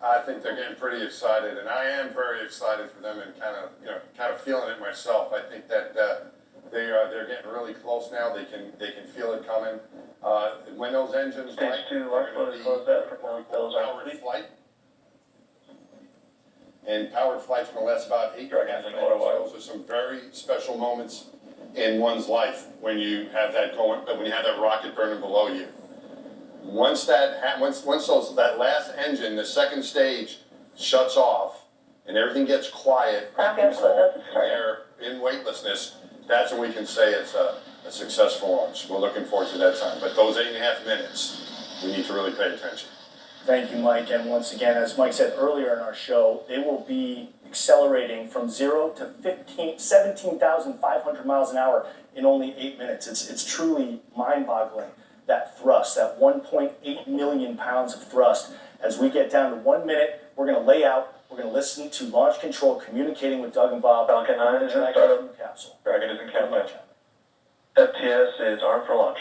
I think they're getting pretty excited, and I am very excited for them, and kind of feeling it myself. I think that they're getting really close now. They can feel it coming. When those engines Stage 2, launch mode is closed out for powered flight, and powered flight's going to last about 8 minutes. Those are some very special moments in one's life when you have that going, when you have that rocket burning below you. Once that last engine, the second stage, shuts off and everything gets quiet, they're in weightlessness, that's when we can say it's a successful launch. We're looking forward to that time. But those 8.5 minutes, we need to really pay attention. Thank you, Mike. And once again, as Mike said earlier in our show, they will be accelerating from 0 to 17,500 miles an hour in only 8 minutes. It's truly mind-boggling, that thrust, that 1.8 million pounds of thrust. As we get down to 1 minute, we're going to lay out, we're going to listen to Launch Control communicating with Doug and Bob. Falcon 9 is in startup. Capsule. Dragon is in countdown. FTS is armed for launch.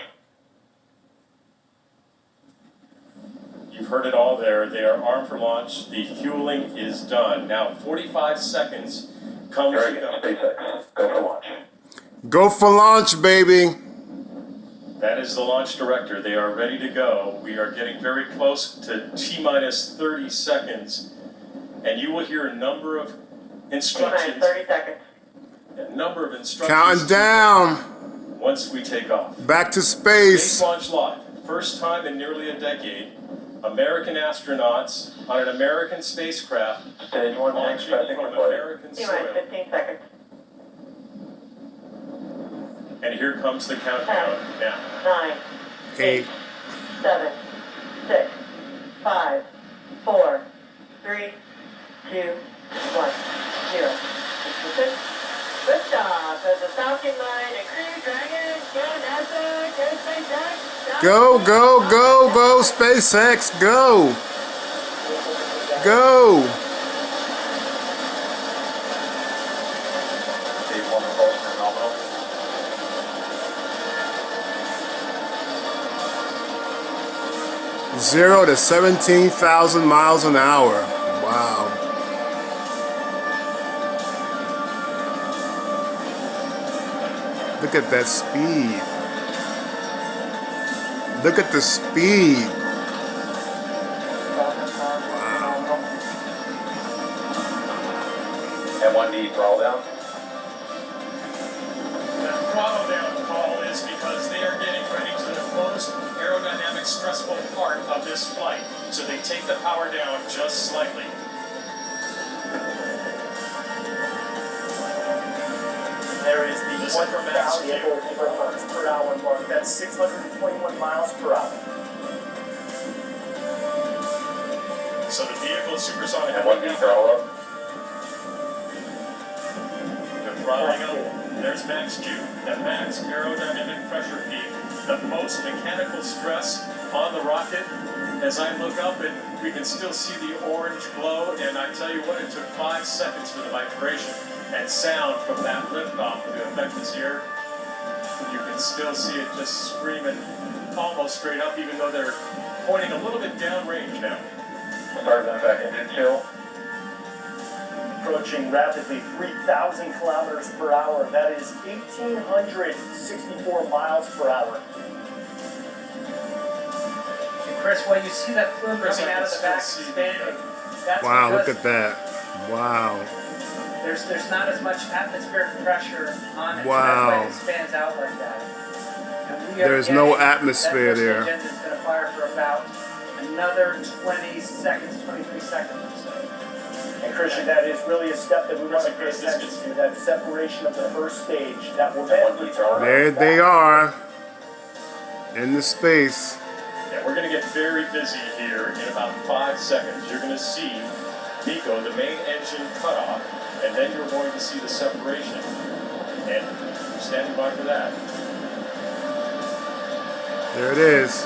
You've heard it all there. They are armed for launch. The fueling is done. Now 45 seconds comes Dragon, SpaceX, go for launch. Go for launch, baby. That is the launch director. They are ready to go. We are getting very close to T-minus 30 seconds. And you will hear a number of instructions. 30 seconds. A number of instructions. Counting down. Once we take off. Back to space. Space Launch Live. First time in nearly a decade. American astronauts on an American spacecraft Stage 1 launching passing from for American soil. 15 seconds. And here comes the countdown now. 9, 8, 7, 6, 5, 4, 3, 2, 1, 0. Liftoff of the Falcon 9 and Crew Dragon. Go NASA, go SpaceX. go, go, go, go, SpaceX, go. Go. Stage 1 propulsion nominal. Zero to 17,000 miles an hour. Wow. Look at that speed. Look at the speed. M1D throttle down. The throttle down call is because they are getting ready to the most aerodynamic stressful part of this flight. So they take the power down just slightly. There is the 1,000 miles per hour mark. That's 621 miles per hour. So the vehicle supersonic. M1D throttle up. They're throttling up. There's max Q, the max aerodynamic pressure peak, the most mechanical stress on the rocket. As I look up, and we can still see the orange glow, and I tell you what, it took 5 seconds for the vibration and sound from that liftoff to affect us here. You can still see it just screaming almost straight up, even though they're pointing a little bit downrange now. Start that back engine chill. Approaching rapidly 3,000 kilometers per hour. That is 1,864 miles per hour. And Chris, while you see that plume coming out of the back expanding, that's Wow, look because at that. Wow. there's not as much atmospheric pressure on it. Wow. So that's why it expands out like that. And we are There's no getting- atmosphere that there. That engine's going to fire for about another 20 seconds, 23 seconds or so. And Christian, that is really a step that we want to pay attention to, that separation of the first stage. That will then return. There they are. In the space. Yeah, we're going to get very busy here in about 5 seconds. You're going to see Nico, the main engine cut off, and then you're going to see the separation. And we're standing by for that. There it is.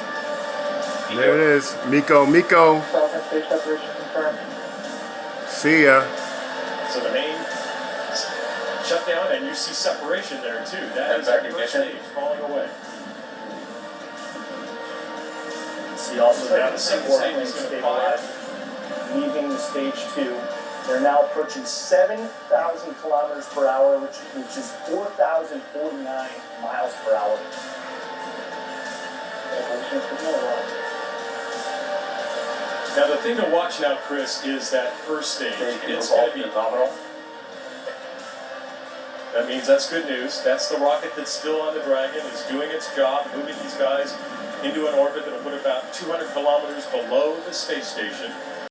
There it is. Miko. Falcon stage separation confirmed. See ya. So the main shutdown, and you see separation there too. That is the first stage falling away. See also So that the second stage is going to fire. leaving stage 2. They're now approaching 7,000 kilometers per hour, which is 4,049 miles per hour. Now the thing to watch now, Chris, is that first stage. It's going to be phenomenal. That means that's good news. That's the rocket that's still on the Dragon, is doing its job, moving these guys into an orbit that will put about 200 kilometers below the space station.